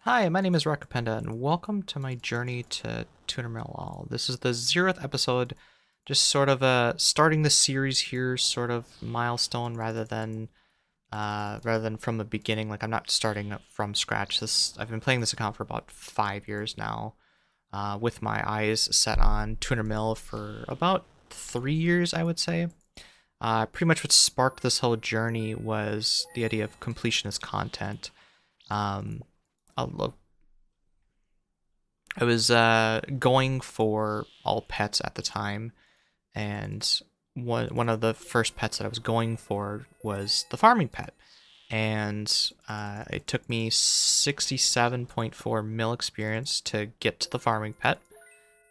Hi, my name is Rakupenda, and welcome to my journey to Tuner Mill All. This is the 0th episode, just sort of starting the series here, sort of milestone rather than from the beginning. Like I'm not starting from scratch. I've been playing this account for about 5 years now, with my eyes set on Tuner Mill for about 3 years, I would say. Pretty much what sparked this whole journey was the idea of completionist content. Um, I'll I was going for all pets at the time, and one of the first pets that I was going for was the farming pet. And it took me 67.4 mil experience to get to the farming pet.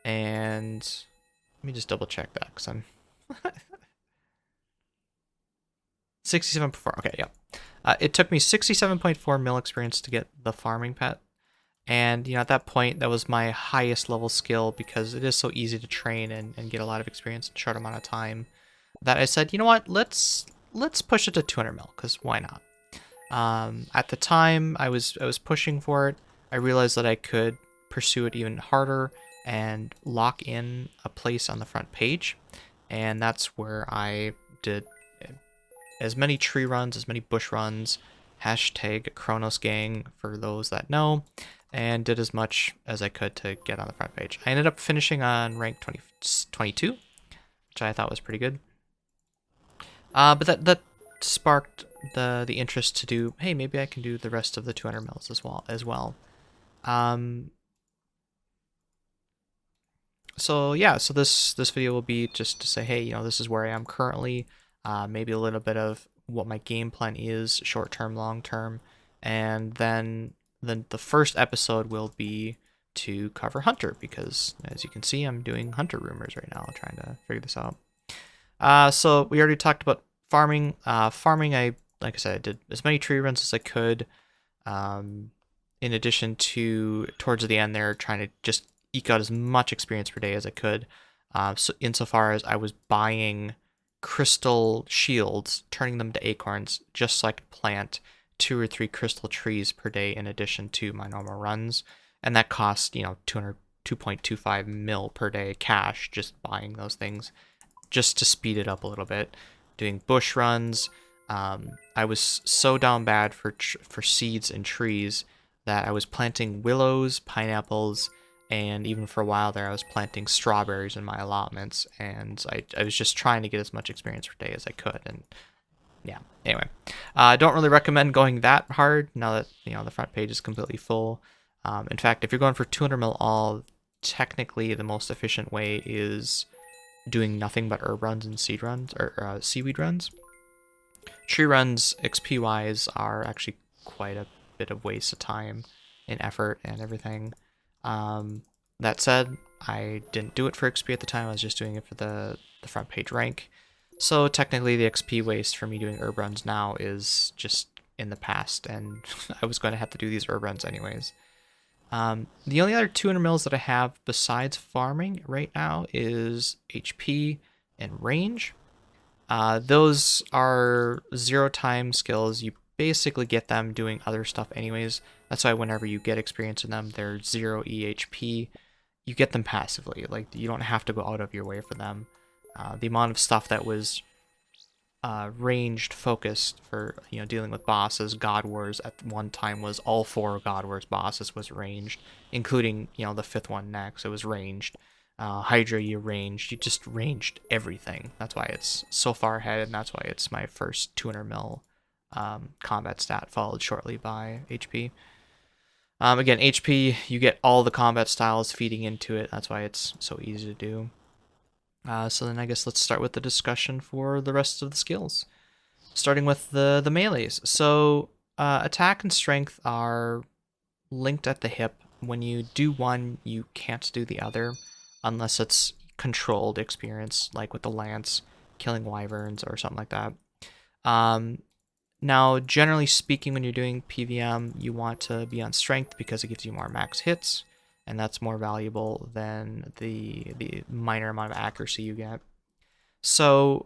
And let me just double check that because I'm 67.4. Okay, yeah. It took me 67.4 mil experience to get the farming pet. And, at that point, that was my highest level skill because it is so easy to train and get a lot of experience in a short amount of time that I said, you know what, let's push it to 200 mil because why not? At the time, I was pushing for it. I realized that I could pursue it even harder and lock in a place on the front page. And that's where I did as many tree runs, as many bush runs, hashtag Kronos Gang for those that know, and did as much as I could to get on the front page. I ended up finishing on rank 22, which I thought was pretty good. But that sparked the interest to do, hey, maybe I can do the rest of the 200 mils as well. So yeah, so this video will be just to say, hey, this is where I am currently. Maybe a little bit of what my game plan is, short term, long term, and then the first episode will be to cover Hunter because, as you can see, I'm doing Hunter rumors right now, trying to figure this out. So we already talked about farming. Farming, like I said, I did as many tree runs as I could. In addition to towards the end there, trying to just eke out as much experience per day as I could. So insofar as I was buying crystal shields, turning them to acorns, just so I could plant 2 or 3 crystal trees per day in addition to my normal runs. And that cost, 2.25 mil per day cash just buying those things, just to speed it up a little bit. Doing bush runs. I was so down bad for seeds and trees that I was planting willows, pineapples, and even for a while there I was planting strawberries in my allotments, and I was just trying to get as much experience per day as I could. And yeah, anyway, I don't really recommend going that hard now that the front page is completely full. In fact, if you're going for 200 mil all, technically the most efficient way is doing nothing but herb runs and seed runs, or seaweed runs. Tree runs, XP wise, are actually quite a bit of waste of time and effort and everything. That said, I didn't do it for XP at the time. I was just doing it for the front page rank. So technically the XP waste for me doing herb runs now is just in the past, and I was going to have to do these herb runs anyways. The only other 200 mils that I have besides farming right now is HP and range. Those are 0 time skills. You basically get them doing other stuff anyways. That's why whenever you get experience in them, they're 0 EHP. You get them passively. Like, you don't have to go out of your way for them. The amount of stuff that was ranged focused for dealing with bosses, God Wars at one time was all 4 God Wars bosses was ranged, including the 5th one next. It was ranged. Hydra, you ranged. You just ranged everything. That's why it's so far ahead, and that's why it's my first 200 mil combat stat, followed shortly by HP. Again, HP, you get all the combat styles feeding into it. That's why it's so easy to do. So then I guess let's start with the discussion for the rest of the skills. Starting with the melees. So attack and strength are linked at the hip. When you do one, you can't do the other unless it's controlled experience, like with the lance, killing wyverns or something like that. Now, generally speaking, when you're doing PVM, you want to be on strength because it gives you more max hits, and that's more valuable than the minor amount of accuracy you get. So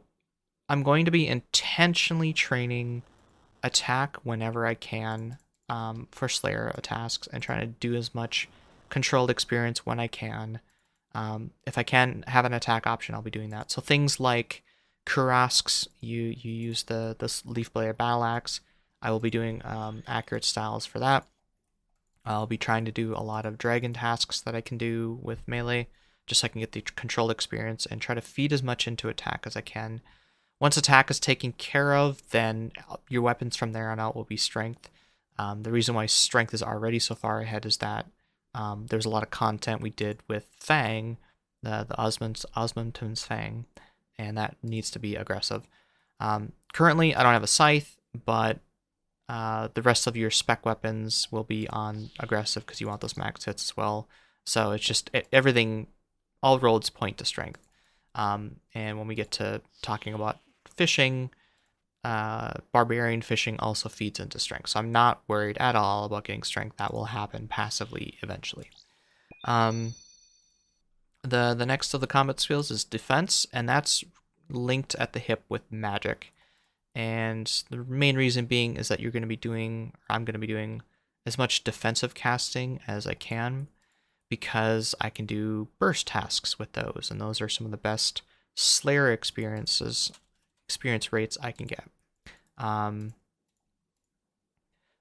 I'm going to be intentionally training attack whenever I can, for Slayer tasks and trying to do as much controlled experience when I can. If I can have an attack option, I'll be doing that. So things like Kurasks, you use this Leaf Blade Battle Axe. I will be doing accurate styles for that. I'll be trying to do a lot of dragon tasks that I can do with melee, just so I can get the controlled experience and try to feed as much into attack as I can. Once attack is taken care of, then your weapons from there on out will be strength. The reason why strength is already so far ahead is that there's a lot of content we did with Fang, the Osmundton's Fang, and that needs to be aggressive. Currently, I don't have a scythe, but the rest of your spec weapons will be on aggressive because you want those max hits as well. So it's just everything, all roads point to strength. And when we get to talking about fishing, barbarian fishing also feeds into strength. So I'm not worried at all about getting strength. That will happen passively eventually. The next of the combat skills is defense, and that's linked at the hip with magic. And the main reason being is that I'm going to be doing as much defensive casting as I can, because I can do burst tasks with those, and those are some of the best Slayer experience rates I can get.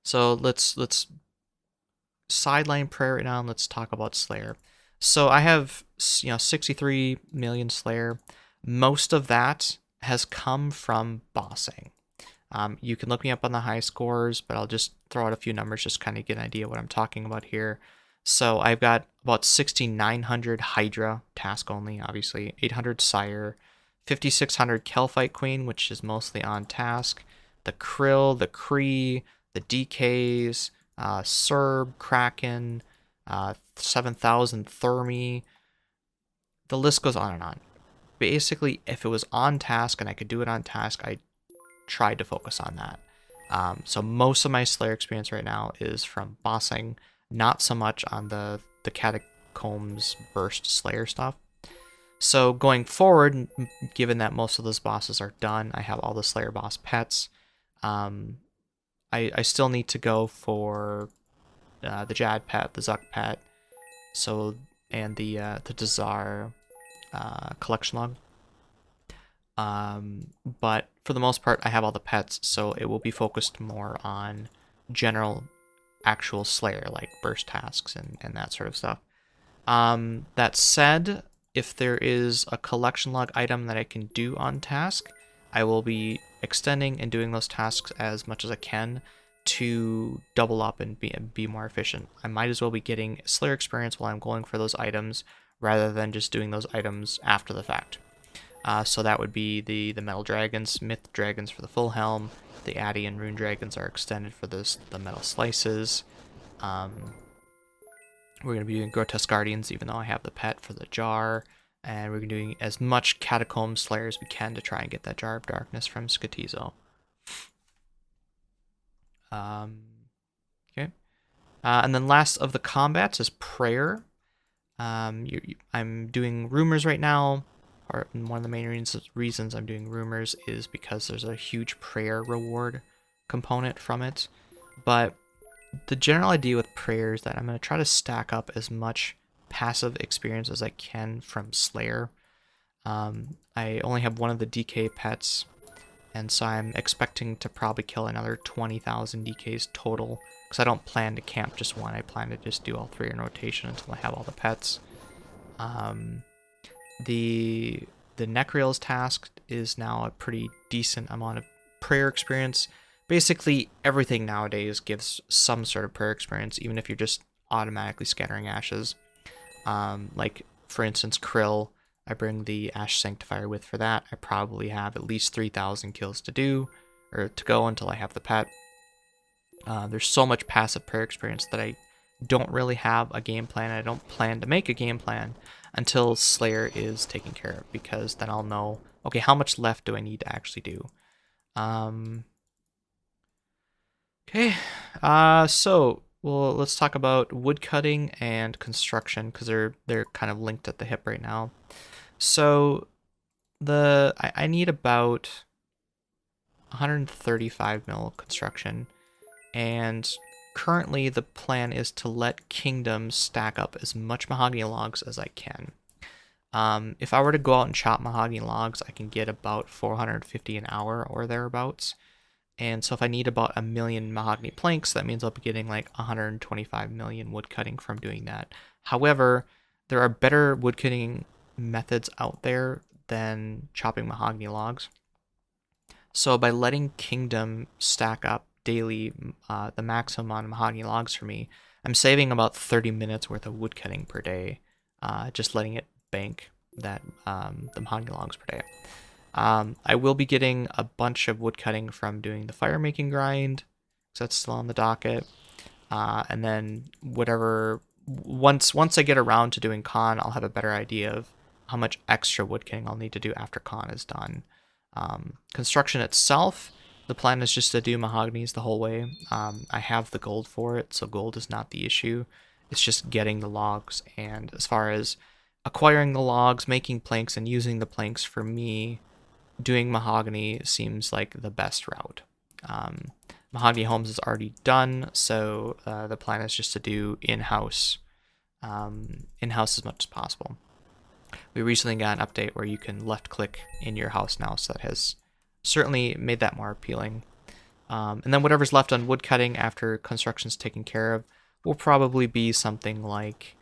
So let's sideline prayer right now and let's talk about Slayer. So I have 63 million Slayer. Most of that has come from bossing. You can look me up on the high scores, but I'll just throw out a few numbers just kind of get an idea of what I'm talking about here. So I've got about 6,900 Hydra, task only, obviously, 800 Sire, 5,600 Kelphite Queen, which is mostly on task, the Krill, the Kree, the DKs, Serb, Kraken, 7,000 Thermi. The list goes on and on. Basically, if it was on task and I could do it on task, I tried to focus on that. So most of my Slayer experience right now is from bossing, not so much on the Catacombs burst Slayer stuff. So going forward, given that most of those bosses are done, I have all the Slayer boss pets. I still need to go for the Jad pet, the Zuck pet, and the Dazar collection log. But for the most part, I have all the pets, so it will be focused more on general actual Slayer, like burst tasks and that sort of stuff. That said, if there is a collection log item that I can do on task, I will be extending and doing those tasks as much as I can to double up and be more efficient. I might as well be getting Slayer experience while I'm going for those items rather than just doing those items after the fact. So that would be the Metal Dragons, Myth Dragons for the full helm. The Addy and Rune Dragons are extended for the Metal Slices. We're going to be doing Grotesque Guardians, even though I have the pet for the jar. And we're doing as much Catacomb Slayer as we can to try and get that Jar of Darkness from Skatizo. Okay. And then last of the combats is Prayer. I'm doing Rumors right now. One of the main reasons I'm doing Rumors is because there's a huge prayer reward component from it. But the general idea with prayer is that I'm going to try to stack up as much passive experience as I can from Slayer. I only have one of the DK pets, and so I'm expecting to probably kill another 20,000 DKs total, because I don't plan to camp just one. I plan to just do all three in rotation until I have all the pets. The Necreal's task is now a pretty decent amount of prayer experience. Basically, everything nowadays gives some sort of prayer experience, even if you're just automatically scattering ashes. Like, for instance, Krill, I bring the Ash Sanctifier with for that. I probably have at least 3,000 kills to go until I have the pet. There's so much passive prayer experience that I don't really have a game plan. I don't plan to make a game plan until Slayer is taken care of, because then I'll know, okay, how much left do I need to actually do? Okay, so let's talk about woodcutting and construction, because they're kind of linked at the hip right now. So I need about 135 mil construction, and currently the plan is to let Kingdom stack up as much mahogany logs as I can. If I were to go out and chop mahogany logs, I can get about 450 an hour or thereabouts. And so if I need about 1 million mahogany planks, that means I'll be getting like 125 million wood cutting from doing that. However, there are better wood cutting methods out there than chopping mahogany logs. So by letting Kingdom stack up daily the maximum amount of mahogany logs for me, I'm saving about 30 minutes worth of wood cutting per day, just letting it bank that the mahogany logs per day. I will be getting a bunch of wood cutting from doing the firemaking grind, so that's still on the docket. And then once I get around to doing con, I'll have a better idea of how much extra wood cutting I'll need to do after con is done. Construction itself, the plan is just to do mahoganies the whole way. I have the gold for it, so gold is not the issue. It's just getting the logs, and as far as acquiring the logs, making planks, and using the planks, for me, doing mahogany seems like the best route. Mahogany Homes is already done, so the plan is just to do in-house as much as possible. We recently got an update where you can left click in your house now, so that has certainly made that more appealing. And then whatever's left on wood cutting after construction's taken care of will probably be something like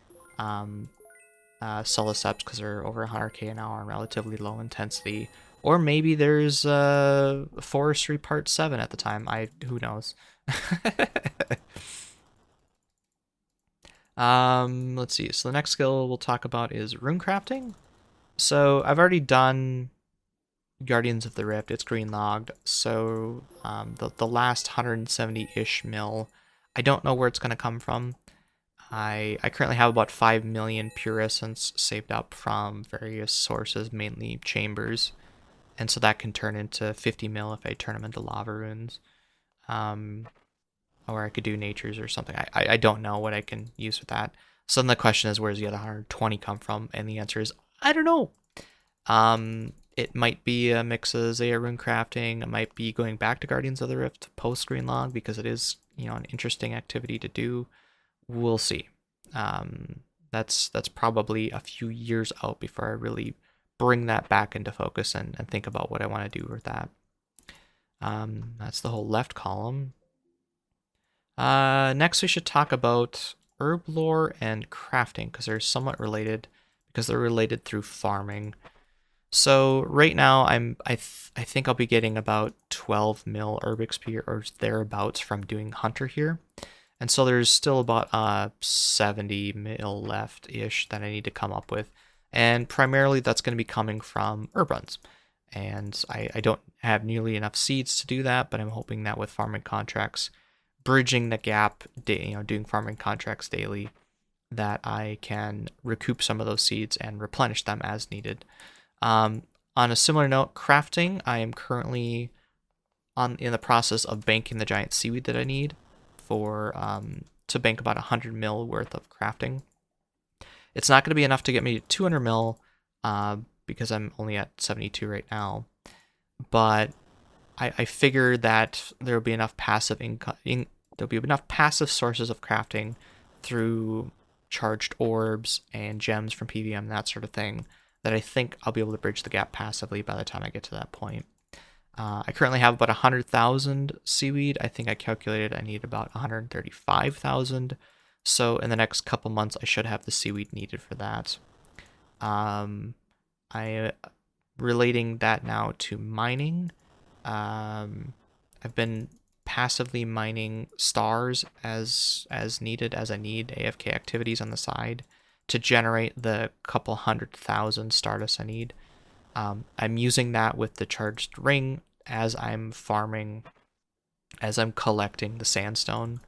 Soliceps, because they're over 100k an hour and relatively low intensity. Or maybe there's Forestry Part 7 at the time. Who knows? Let's see. So the next skill we'll talk about is Runecrafting. So I've already done Guardians of the Rift. It's green logged. So the last 170-ish mil, I don't know where it's going to come from. I currently have about 5 million pure essence saved up from various sources, mainly chambers. And so that can turn into 50 mil if I turn them into lava runes. Or I could do natures or something. I don't know what I can use with that. So then the question is, where's the other 120 come from? And the answer is, I don't know. It might be a mix of Zaya Runecrafting. It might be going back to Guardians of the Rift post Greenlog, because it is, an interesting activity to do. We'll see. That's probably a few years out before I really bring that back into focus and think about what I want to do with that. That's the whole left column. Next we should talk about Herblore and crafting, because they're somewhat related, because they're related through farming. So right now I think I'll be getting about 12 mil herb XP or thereabouts from doing Hunter here. And so there's still about 70 mil left-ish that I need to come up with. And primarily that's going to be coming from herb runs. And I don't have nearly enough seeds to do that, but I'm hoping that with farming contracts, bridging the gap, doing farming contracts daily, that I can recoup some of those seeds and replenish them as needed. On a similar note, crafting, I am currently in the process of banking the giant seaweed that I need for to bank about 100 mil worth of crafting. It's not going to be enough to get me to 200 mil because I'm only at 72 right now, but I figure that there will be enough passive income. There'll be enough passive sources of crafting through charged orbs and gems from PVM and that sort of thing that I think I'll be able to bridge the gap passively by the time I get to that point. I currently have about 100,000 seaweed. I think I calculated I need about 135,000. So in the next couple months, I should have the seaweed needed for that. Relating that now to mining. I've been passively mining stars as needed, as I need AFK activities on the side to generate the couple 100,000 Stardust I need. I'm using that with the charged ring as I'm farming, as I'm collecting the sandstone.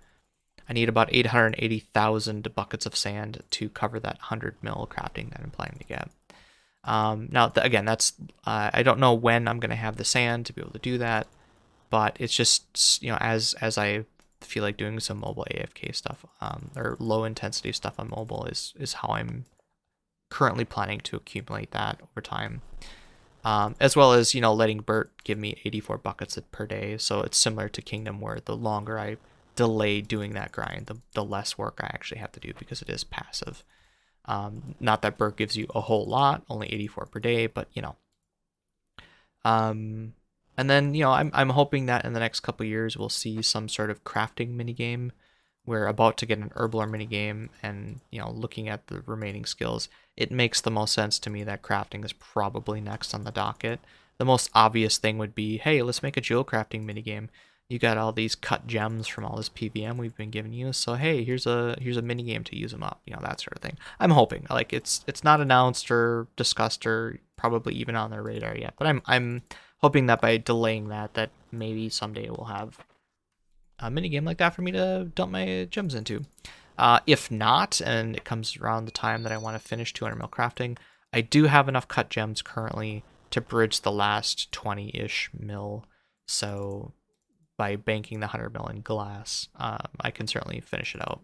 I need about 880,000 buckets of sand to cover that 100 mil crafting that I'm planning to get. Now, again, that's I don't know when I'm going to have the sand to be able to do that, but it's just, as I feel like doing some mobile AFK stuff, or low intensity stuff on mobile is how I'm currently planning to accumulate that over time. As well as, letting Bert give me 84 buckets per day. So it's similar to Kingdom, where the longer I delay doing that grind, the less work I actually have to do because it is passive. Not that Burke gives you a whole lot, only 84 per day, but you know. And then I'm hoping that in the next couple of years we'll see some sort of crafting minigame. We're about to get an Herblore minigame, and looking at the remaining skills, it makes the most sense to me that crafting is probably next on the docket. The most obvious thing would be, hey, let's make a jewel crafting minigame. You got all these cut gems from all this PVM we've been giving you, so hey, here's a minigame to use them up, that sort of thing. I'm hoping, like, it's not announced or discussed or probably even on their radar yet, but I'm hoping that by delaying that maybe someday we'll have a minigame like that for me to dump my gems into. If not, and it comes around the time that I want to finish 200 mil crafting, I do have enough cut gems currently to bridge the last 20-ish mil, so by banking the 100 mil in glass, I can certainly finish it out.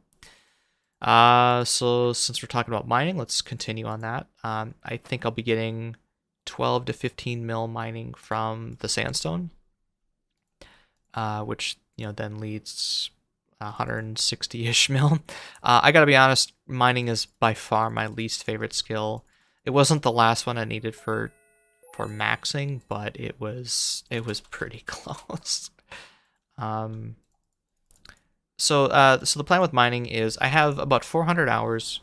So since we're talking about mining, let's continue on that. I think I'll be getting 12 to 15 mil mining from the sandstone, which then leads 160-ish mil. I gotta be honest, mining is by far my least favorite skill. It wasn't the last one I needed for maxing, but it was pretty close. So the plan with mining is I have about 400 hours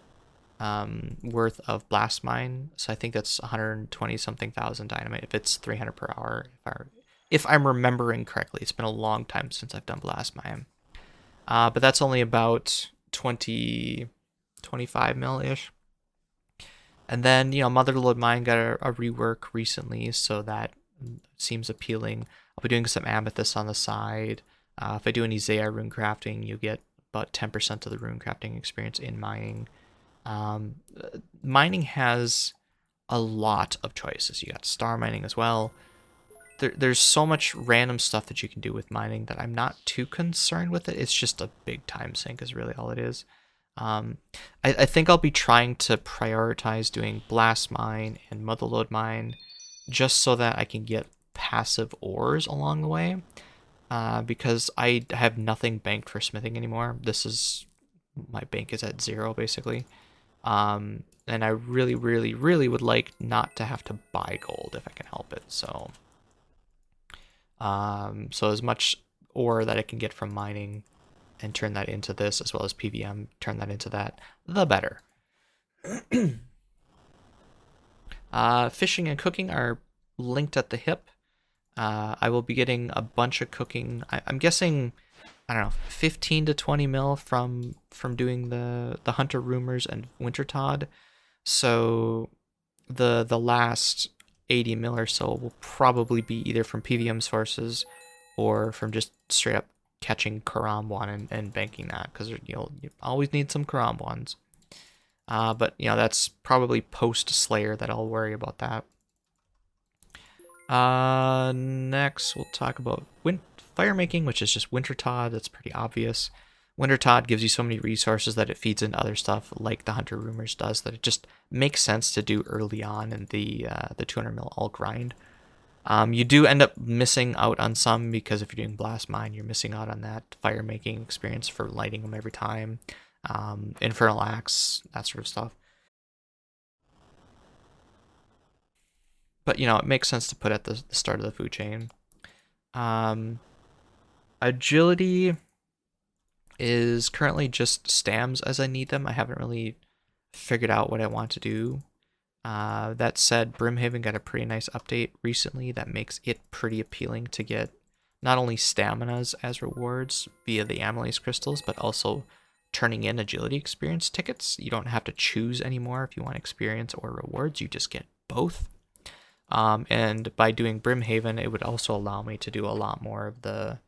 worth of blast mine, so I think that's 120 something thousand dynamite if it's 300 per hour, if I'm remembering correctly. It's been a long time since I've done blast mine, but that's only about 25 mil ish. And then Motherlode Mine got a rework recently, so that seems appealing. I'll be doing some amethyst on the side. If I do any Zaya runecrafting, you get about 10% of the runecrafting experience in mining. Mining has a lot of choices. You got star mining as well. There's so much random stuff that you can do with mining that I'm not too concerned with it. It's just a big time sink is really all it is. I think I'll be trying to prioritize doing blast mine and motherlode mine just so that I can get passive ores along the way, because I have nothing banked for smithing anymore. My bank is at 0 basically. And I really, really, really would like not to have to buy gold if I can help it. So as much ore that I can get from mining and turn that into this, as well as PVM, turn that into that, the better. Fishing and cooking are linked at the hip. I will be getting a bunch of cooking. I'm guessing, I don't know, 15 to 20 mil from doing the Hunter Rumors and Wintertod. So the last 80 mil or so will probably be either from PVM sources or from just straight up catching Karambwan and banking that, because you always need some Karambwans. But that's probably post Slayer that I'll worry about that. Next we'll talk about Firemaking, which is just Wintertod. That's pretty obvious. Wintertod gives you so many resources that it feeds into other stuff like the Hunter Rumors does, that it just makes sense to do early on in the 200 mil all grind. You do end up missing out on some, because if you're doing blast mine, you're missing out on that fire making experience for lighting them every time. Infernal axe, that sort of stuff. But it makes sense to put at the start of the food chain. Agility is currently just stams as I need them. I haven't really figured out what I want to do. That said, Brimhaven got a pretty nice update recently that makes it pretty appealing to get not only staminas as rewards via the amylase crystals, but also turning in agility experience tickets. You don't have to choose anymore if you want experience or rewards. You just get both. And by doing Brimhaven, it would also allow me to do a lot more of the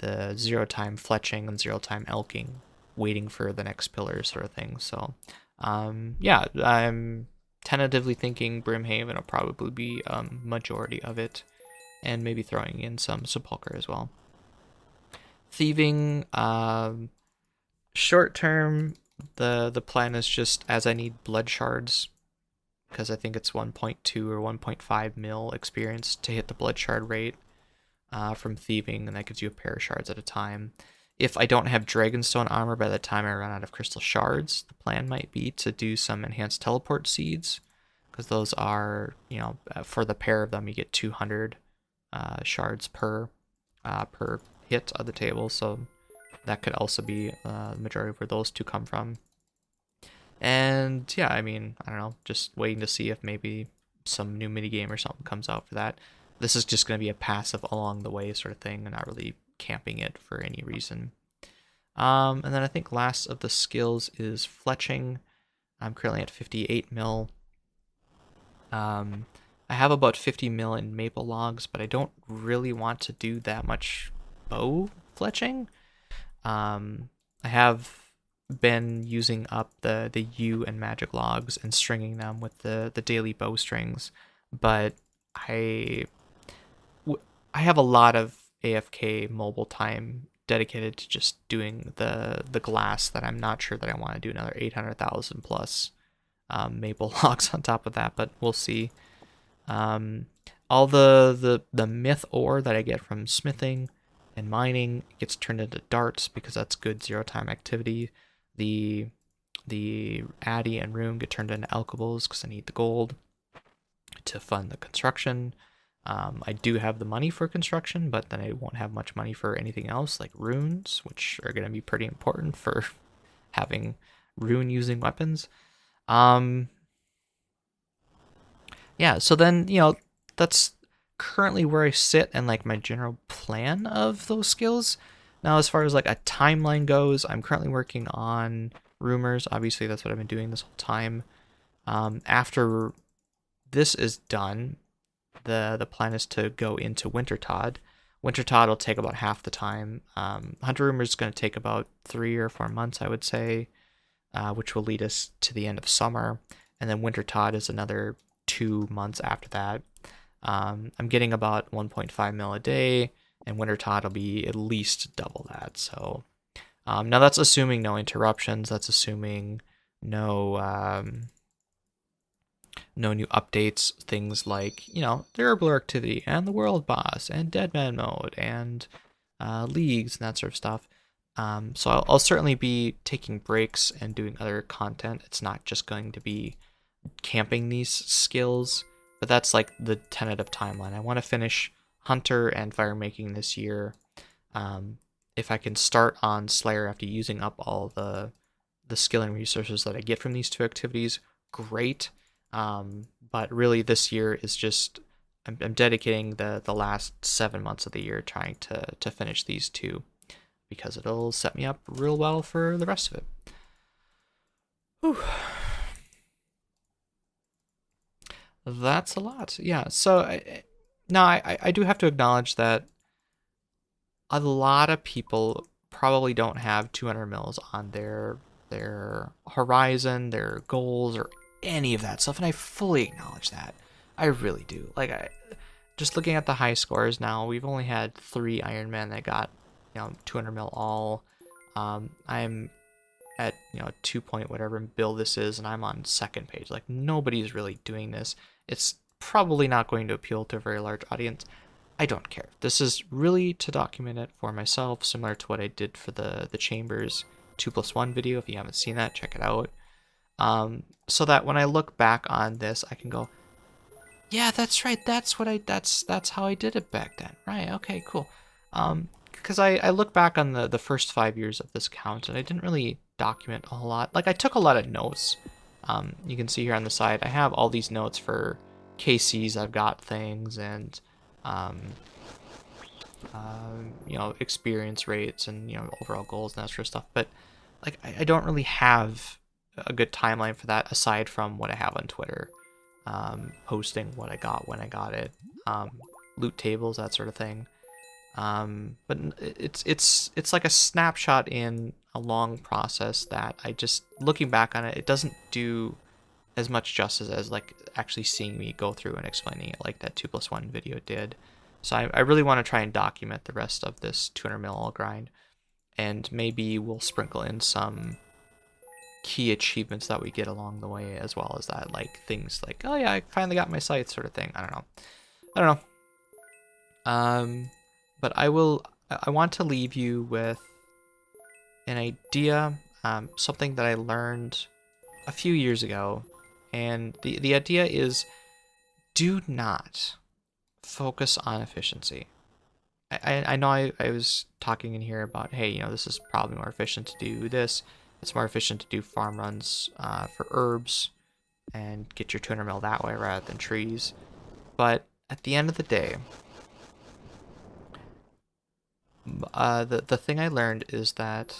0-time fletching and 0-time elking, waiting for the next pillar sort of thing. So, yeah, I'm tentatively thinking Brimhaven will probably be a majority of it, and maybe throwing in some Sepulchre as well. Thieving, short term, the plan is just as I need blood shards, because I think it's 1.2 or 1.5 mil experience to hit the blood shard rate from thieving, and that gives you a pair of shards at a time. If I don't have Dragonstone armor by the time I run out of crystal shards, the plan might be to do some enhanced teleport seeds, because those are, for the pair of them, you get 200 shards per hit of the table, so that could also be the majority of where those two come from. And yeah, I mean, I don't know, just waiting to see if maybe some new minigame or something comes out for that. This is just going to be a passive along the way sort of thing, and not really camping it for any reason. And then I think last of the skills is fletching. I'm currently at 58 mil. I have about 50 mil in maple logs, but I don't really want to do that much bow fletching. I have been using up the yew and magic logs and stringing them with the daily bowstrings, but I have a lot of AFK mobile time dedicated to just doing the glass that I'm not sure that I want to do another 800,000 plus maple logs on top of that, but we'll see. All the myth ore that I get from smithing and mining gets turned into darts because that's good 0-time activity. The Addy and Rune get turned into alchables because I need the gold to fund the construction. I do have the money for construction, but then I won't have much money for anything else like runes, which are going to be pretty important for having rune using weapons. Yeah, so then, that's currently where I sit and like my general plan of those skills. Now, as far as like a timeline goes, I'm currently working on rumors. Obviously, that's what I've been doing this whole time. After this is done, the plan is to go into Wintertod. Wintertod will take about half the time. Hunter Rumor is going to take about 3 or 4 months, I would say, which will lead us to the end of summer. And then Wintertod is another 2 months after that. I'm getting about 1.5 mil a day, and Wintertod will be at least double that. So now that's assuming no interruptions. That's assuming no new updates. Things like the Herblore activity and the world boss and Deadman mode and leagues and that sort of stuff. So I'll certainly be taking breaks and doing other content. It's not just going to be camping these skills, but that's like the tentative timeline. I want to finish Hunter and Firemaking this year. If I can start on Slayer after using up all the skill and resources that I get from these two activities, great. But really this year is just I'm dedicating the last 7 months of the year trying to finish these two, because it'll set me up real well for the rest of it. Whew. That's a lot. Yeah, so I do have to acknowledge that a lot of people probably don't have 200 mils on their horizon, their goals, or any of that stuff, and I fully acknowledge that. I really do. Like, just looking at the high scores now, we've only had 3 Ironman that got 200 mil all. I'm at 2 point whatever bill this is, and I'm on second page. Like, nobody's really doing this. It's probably not going to appeal to a very large audience. I don't care. This is really to document it for myself, similar to what I did for the Chambers 2+1 video. If you haven't seen that, check it out. So that when I look back on this, I can go, yeah, that's right. That's how I did it back then. Right. Okay, cool. Because I look back on the first 5 years of this account, and I didn't really document a whole lot. Like, I took a lot of notes. You can see here on the side, I have all these notes for KCs. I've got things, and experience rates, and overall goals and that sort of stuff. But like, I don't really have a good timeline for that aside from what I have on Twitter, posting what I got when I got it, loot tables, that sort of thing. But it's like a snapshot in a long process that I just, looking back on it, it doesn't do as much justice as like actually seeing me go through and explaining it like that 2+1 video did. So I really want to try and document the rest of this 200 mil all grind, and maybe we'll sprinkle in some key achievements that we get along the way, as well as that, like things like, oh yeah, I finally got my scythe sort of thing. I don't know. But I want to leave you with an idea, something that I learned a few years ago, and the idea is do not focus on efficiency. I know I was talking in here about, hey, this is probably more efficient to do this. It's more efficient to do farm runs for herbs and get your 200 mil that way rather than trees. But at the end of the day, the thing I learned is that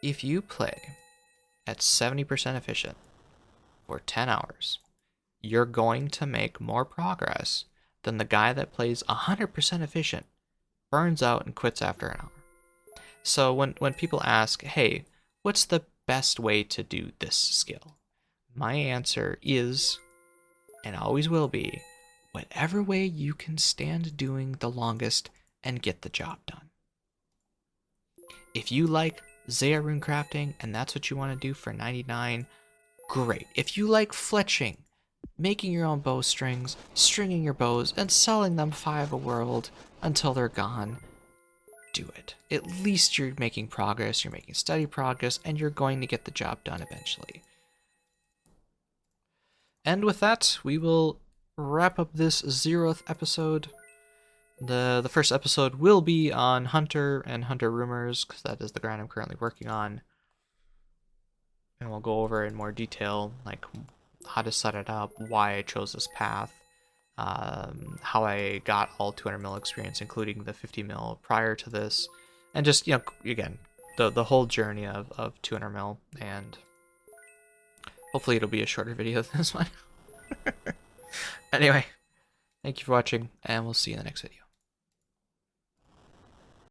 if you play at 70% efficient for 10 hours, you're going to make more progress than the guy that plays 100% efficient, burns out, and quits after an hour. So when people ask, hey, what's the best way to do this skill? My answer is, and always will be, whatever way you can stand doing the longest and get the job done. If you like Zaya Runecrafting and that's what you want to do for 99, great. If you like fletching, making your own bowstrings, stringing your bows, and selling them 5 a world until they're gone, do it. At least you're making progress, you're making steady progress, and you're going to get the job done eventually. And with that, we will wrap up this 0th episode. The first episode will be on Hunter and Hunter Rumors, because that is the grind I'm currently working on. And we'll go over in more detail, like how to set it up, why I chose this path, how I got all 200 mil experience, including the 50 mil prior to this, and just, again, the whole journey of 200 mil, and hopefully it'll be a shorter video than this one. Anyway, thank you for watching, and we'll see you in the next video.